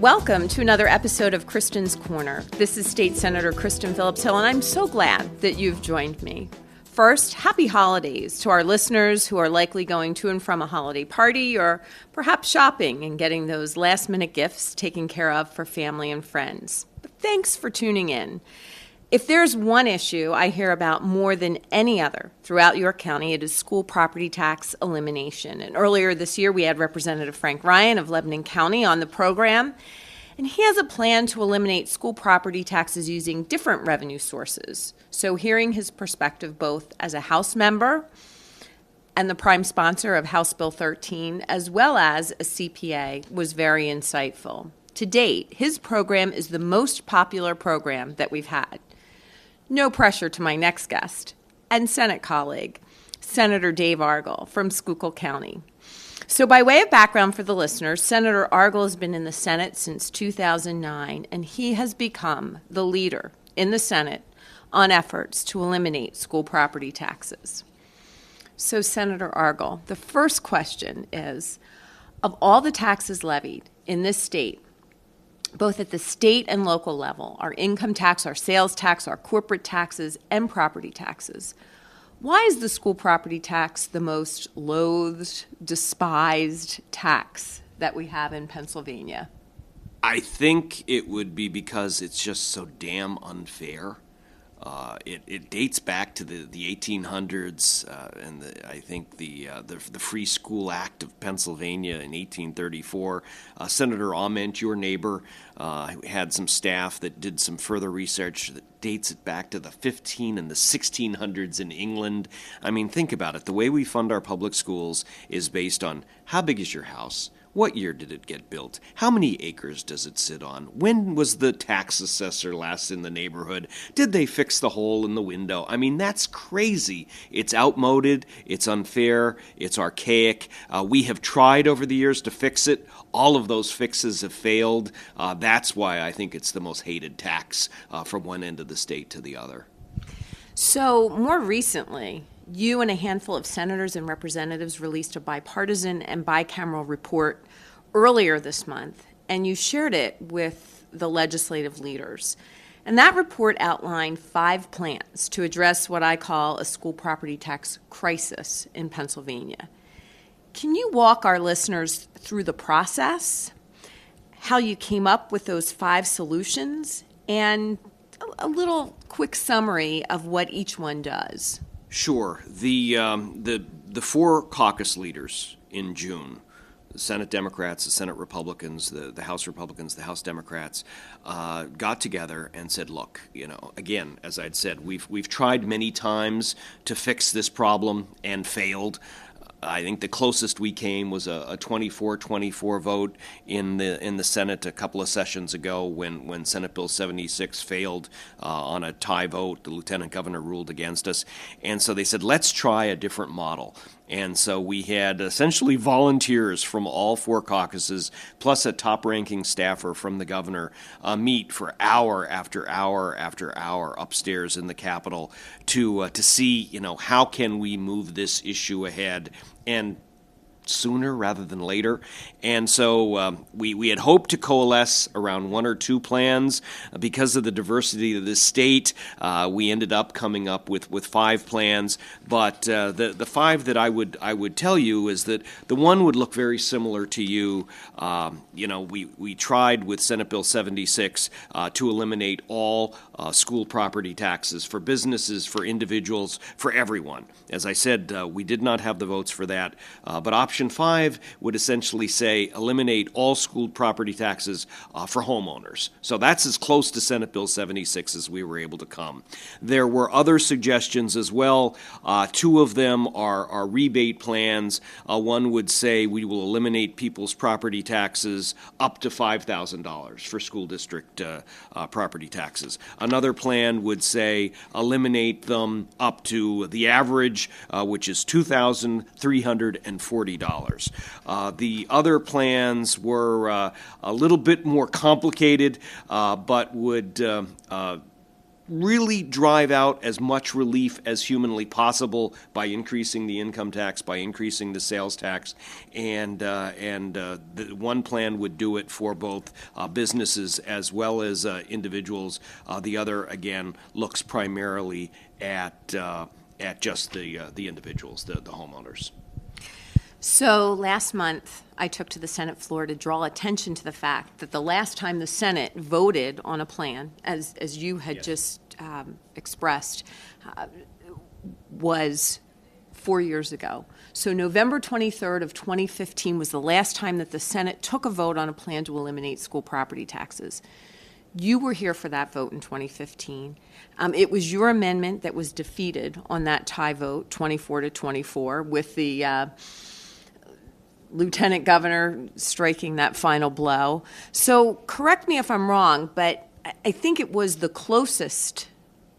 Welcome to another episode of Kristen's Corner. This is State Senator Kristen Phillips-Hill, and I'm so glad that you've joined me. First, happy holidays to our listeners who are likely going to and from a holiday party or perhaps shopping and getting those last-minute gifts taken care of for family and friends. But thanks for tuning in. If there's one issue I hear about more than any other throughout York County, it is school property tax elimination. And earlier this year, we had Representative Frank Ryan of Lebanon County on the program, and he has a plan to eliminate school property taxes using different revenue sources. So hearing his perspective both as a House member and the prime sponsor of House Bill 13, as well as a CPA, was very insightful. To date, his program is the most popular program that we've had. No pressure to my next guest and Senate colleague, Senator Dave Argall from Schuylkill County. So by way of background for the listeners, Senator Argall has been in the Senate since 2009, and he has become the leader in the Senate on efforts to eliminate school property taxes. So Senator Argall, the first question is, of all the taxes levied in this state, both at the state and local level, our income tax, our sales tax, our corporate taxes, and property taxes, why is the school property tax the most loathed, despised tax that we have in Pennsylvania? I think it would be because it's just so damn unfair. It dates back to the 1800s, and I think the Free School Act of Pennsylvania in 1834. Senator Ament, your neighbor, had some staff that did some further research that dates it back to the 15 and the 1600s in England. I mean, think about it. The way we fund our public schools is based on how big is your house? What year did it get built? How many acres does it sit on? When was the tax assessor last in the neighborhood? Did they fix the hole in the window? I mean, that's crazy. It's outmoded, it's unfair, it's archaic. We have tried over the years to fix it. All of those fixes have failed. That's why I think it's the most hated tax from one end of the state to the other. So more recently, you and a handful of senators and representatives released a bipartisan and bicameral report earlier this month, and you shared it with the legislative leaders. And that report outlined 5 plans to address what I call a school property tax crisis in Pennsylvania. Can you walk our listeners through the process, how you came up with those 5 solutions, and a little quick summary of what each one does? Sure. The 4 caucus leaders in June, the Senate Democrats, the Senate Republicans, the House Republicans, the House Democrats, got together and said, look, again, as I'd said, we've tried many times to fix this problem and failed. I think the closest we came was a 24-24 vote in the Senate a couple of sessions ago when Senate Bill 76 failed on a tie vote. The lieutenant governor ruled against us. And so they said, let's try a different model. And so we had essentially volunteers from all 4 caucuses, plus a top-ranking staffer from the governor, meet for hour after hour after hour upstairs in the Capitol to see, how can we move this issue ahead and sooner rather than later. And so we had hoped to coalesce around 1 or 2 plans. Because of the diversity of the state, we ended up coming up with 5 plans. But the 5 that I would tell you is that the one would look very similar to you. We tried with Senate Bill 76 to eliminate all school property taxes for businesses, for individuals, for everyone. As I said, we did not have the votes for that, but option 5 would essentially say eliminate all school property taxes for homeowners. So that's as close to Senate Bill 76 as we were able to come. There were other suggestions as well. 2 of them are rebate plans. One would say we will eliminate people's property taxes up to $5,000 for school district property taxes. Another plan would say eliminate them up to the average, which is $2,340. The other plans were a little bit more complicated, but would really drive out as much relief as humanly possible by increasing the income tax, by increasing the sales tax, and the one plan would do it for both businesses as well as individuals. The other, again, looks primarily at just the individuals, the homeowners. So last month, I took to the Senate floor to draw attention to the fact that the last time the Senate voted on a plan, as you had just expressed, was 4 years ago. So November 23rd of 2015 was the last time that the Senate took a vote on a plan to eliminate school property taxes. You were here for that vote in 2015. It was your amendment that was defeated on that tie vote, 24-24, with the Lieutenant Governor striking that final blow. So correct me if I'm wrong, but I think it was the closest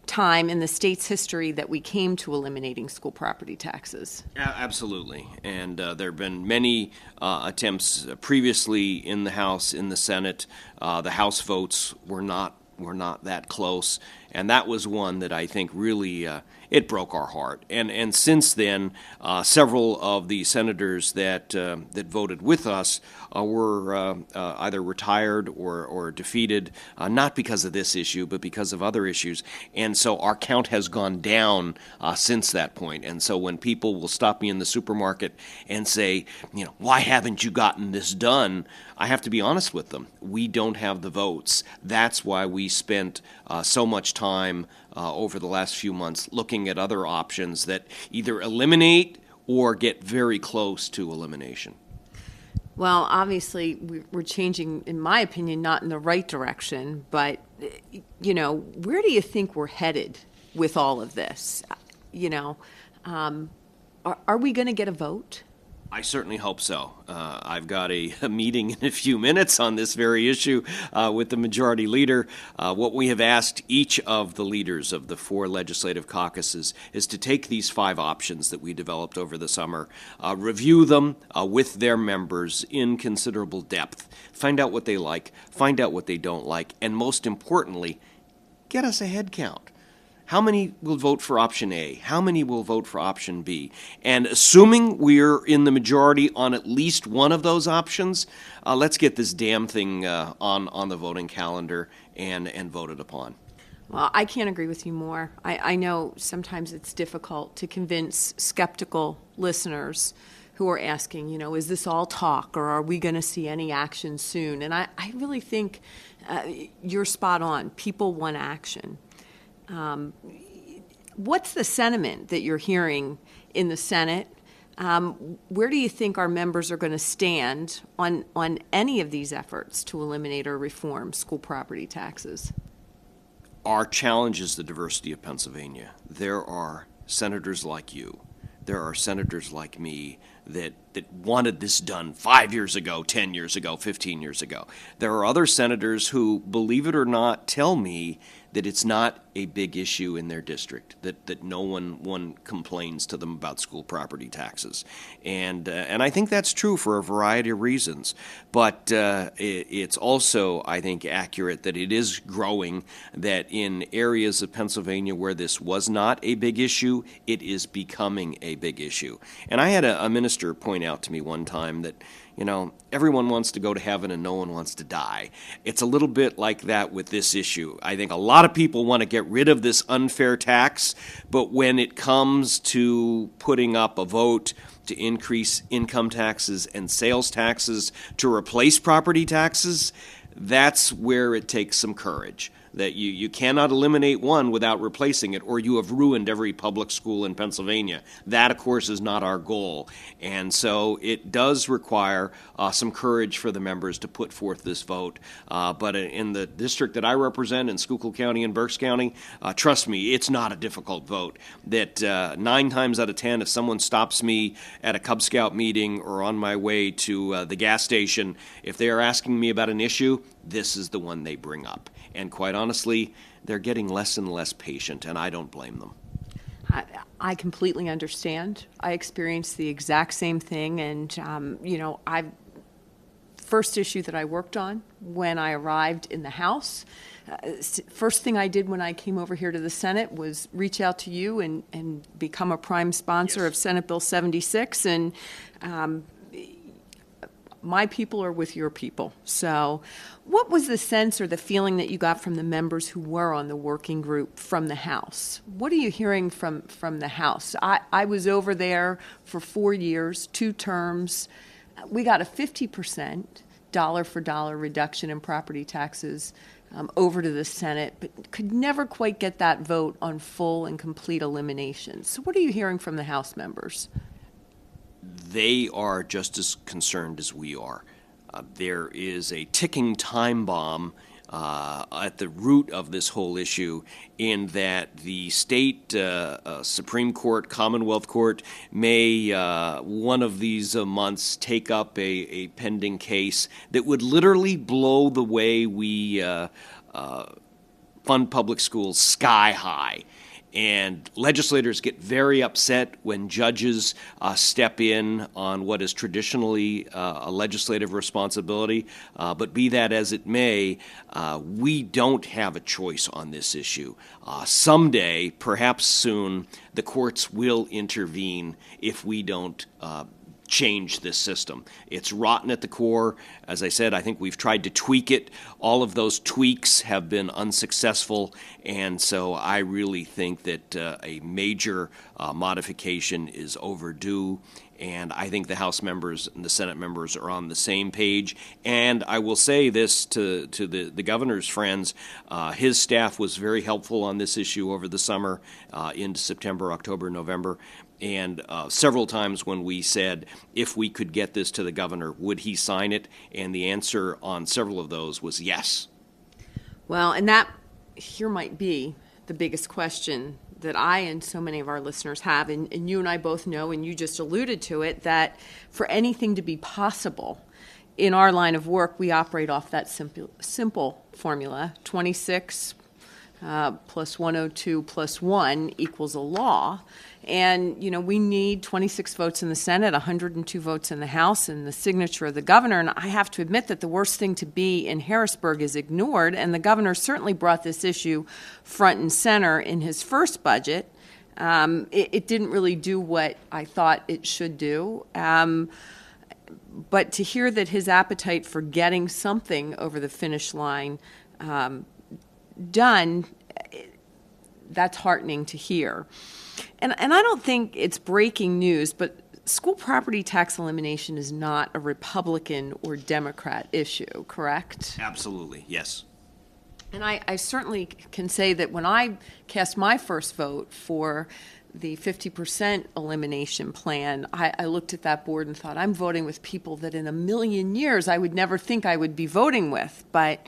time in the state's history that we came to eliminating school property taxes. Absolutely. And there have been many attempts previously in the House, in the Senate. The House votes were not that close. And that was one that I think really it broke our heart. And since then, several of the senators that voted with us were either retired or defeated, not because of this issue, but because of other issues. And so our count has gone down since that point. And so when people will stop me in the supermarket and say, why haven't you gotten this done? I have to be honest with them. We don't have the votes. That's why we spent so much time over the last few months looking at other options that either eliminate or get very close to elimination. Well, obviously, we're changing, in my opinion, not in the right direction, but, where do you think we're headed with all of this? Are we going to get a vote? I certainly hope so. I've got a meeting in a few minutes on this very issue with the majority leader. What we have asked each of the leaders of the 4 legislative caucuses is to take these 5 options that we developed over the summer, review them with their members in considerable depth, find out what they like, find out what they don't like, and most importantly, get us a head count. How many will vote for option A? How many will vote for option B? And assuming we're in the majority on at least one of those options, let's get this damn thing on the voting calendar and voted upon. Well, I can't agree with you more. I know sometimes it's difficult to convince skeptical listeners who are asking, is this all talk or are we going to see any action soon? And I really think you're spot on. People want action. What's the sentiment that you're hearing in the Senate? Where do you think our members are going to stand on any of these efforts to eliminate or reform school property taxes? Our challenge is the diversity of Pennsylvania. There are senators like you. There are senators like me that wanted this done 5 years ago, 10 years ago, 15 years ago. There are other senators who, believe it or not, tell me that it's not a big issue in their district, that no one complains to them about school property taxes. And I think that's true for a variety of reasons. But it's also, I think, accurate that it is growing, that in areas of Pennsylvania where this was not a big issue, it is becoming a big issue. And I had a minister point out to me one time that, everyone wants to go to heaven and no one wants to die. It's a little bit like that with this issue. I think a lot of people want to get rid of this unfair tax, but when it comes to putting up a vote to increase income taxes and sales taxes to replace property taxes, that's where it takes some courage. That you cannot eliminate one without replacing it, or you have ruined every public school in Pennsylvania. That, of course, is not our goal. And so it does require some courage for the members to put forth this vote. But in the district that I represent, in Schuylkill County and Berks County, trust me, it's not a difficult vote. That 9 times out of 10, if someone stops me at a Cub Scout meeting or on my way to the gas station, if they are asking me about an issue, this is the one they bring up. And quite honestly, they're getting less and less patient, and I don't blame them. I completely understand. I experienced the exact same thing, and first issue that I worked on when I arrived in the House First thing I did when I came over here to the Senate was reach out to you and become a prime sponsor Yes. of Senate Bill 76. And my people are with your people. So what was the sense or the feeling that you got from the members who were on the working group from the House? What are you hearing from the House? I was over there for 4 years, 2 terms. We got a 50% dollar for dollar reduction in property taxes over to the Senate, but could never quite get that vote on full and complete elimination. So what are you hearing from the House members? They are just as concerned as we are. There is a ticking time bomb at the root of this whole issue, in that the state Supreme Court, Commonwealth Court may one of these months take up a pending case that would literally blow the way we fund public schools sky high. And legislators get very upset when judges step in on what is traditionally a legislative responsibility. But be that as it may, we don't have a choice on this issue. Someday, perhaps soon, the courts will intervene if we don't change this system. It's rotten at the core. As I said, I think we've tried to tweak it. All of those tweaks have been unsuccessful, and so I really think that a major modification is overdue. And I think the House members and the Senate members are on the same page. And I will say this to the governor's friends. His staff was very helpful on this issue over the summer into September, October, November. And several times when we said, if we could get this to the governor, would he sign it? And the answer on several of those was yes. Well, and that here might be the biggest question that I and so many of our listeners have, and you and I both know, and you just alluded to it, that for anything to be possible in our line of work, we operate off that simple formula: 26 plus 102 plus 1 equals a law. And, you know, we need 26 votes in the Senate, 102 votes in the House, and the signature of the governor. And I have to admit that the worst thing to be in Harrisburg is ignored. And the governor certainly brought this issue front and center in his first budget. It didn't really do what I thought it should do. But to hear that his appetite for getting something over the finish line done, that's heartening to hear. And I don't think it's breaking news, but school property tax elimination is not a Republican or Democrat issue, correct? Absolutely, yes. And I certainly can say that when I cast my first vote for the 50% elimination plan, I looked at that board and thought, I'm voting with people that in a million years I would never think I would be voting with. But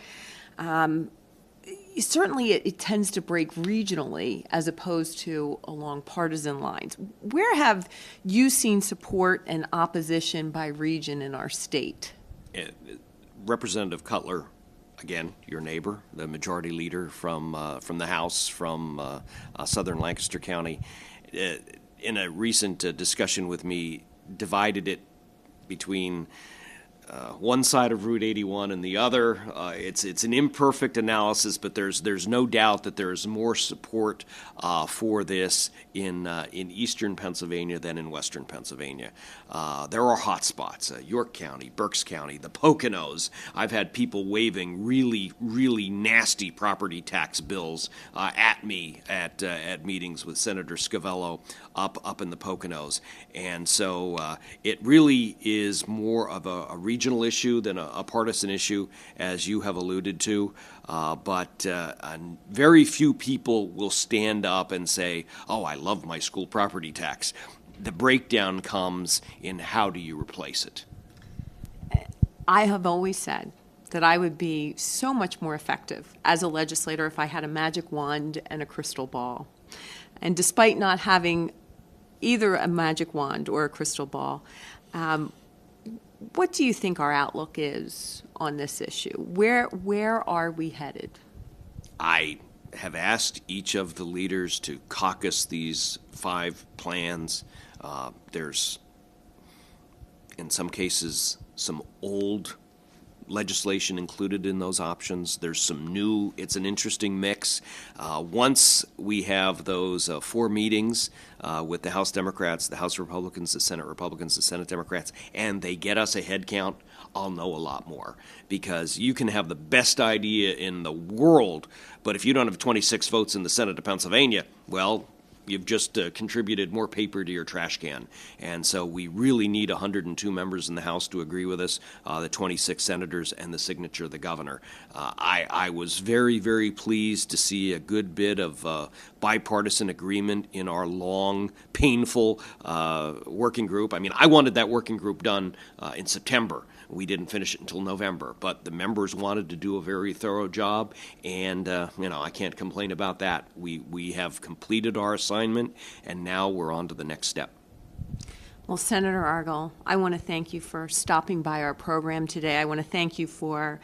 certainly it tends to break regionally as opposed to along partisan lines. Where have you seen support and opposition by region in our state? Representative Cutler, again, your neighbor, the majority leader from the House from southern Lancaster County, in a recent discussion with me, divided it between one side of Route 81 and the other. It's an imperfect analysis, but there's no doubt that there's more support for this in eastern Pennsylvania than in western Pennsylvania. There are hot spots: York County, Berks County, the Poconos. I've had people waving really, really nasty property tax bills at me at meetings with Senator Scavello up in the Poconos, and so it really is more of a regional issue than a partisan issue, as you have alluded to. But very few people will stand up and say, "Oh, I love my school property tax." The breakdown comes in how do you replace it. I have always said that I would be so much more effective as a legislator if I had a magic wand and a crystal ball. And despite not having either a magic wand or a crystal ball, what do you think our outlook is on this issue? Where are we headed? I have asked each of the leaders to caucus these 5 plans. There's, in some cases, some old legislation included in those options. There's some new, it's an interesting mix. Once we have those 4 meetings with the House Democrats, the House Republicans, the Senate Republicans, the Senate Democrats, and they get us a head count, I'll know a lot more. Because you can have the best idea in the world, but if you don't have 26 votes in the Senate of Pennsylvania, well, you've just contributed more paper to your trash can. And so we really need 102 members in the House to agree with us, the 26 senators, and the signature of the governor. I was very, very pleased to see a good bit of bipartisan agreement in our long, painful working group. I mean, I wanted that working group done in September. We didn't finish it until November, but the members wanted to do a very thorough job, and I can't complain about that. We have completed our assignment, and now we're on to the next step. Well, Senator Argall, I want to thank you for stopping by our program today. I want to thank you for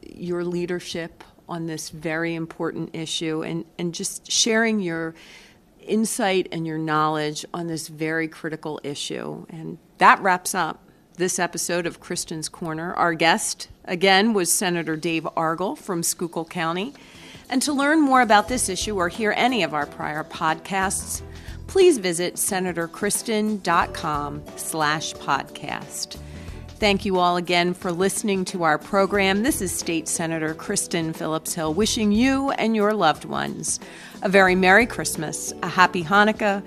your leadership on this very important issue and just sharing your insight and your knowledge on this very critical issue. And that wraps up this episode of Kristen's Corner. Our guest, again, was Senator Dave Argall from Schuylkill County. And to learn more about this issue or hear any of our prior podcasts, please visit senatorkristen.com/podcast. Thank you all again for listening to our program. This is State Senator Kristen Phillips-Hill wishing you and your loved ones a very Merry Christmas, a Happy Hanukkah,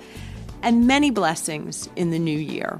and many blessings in the new year.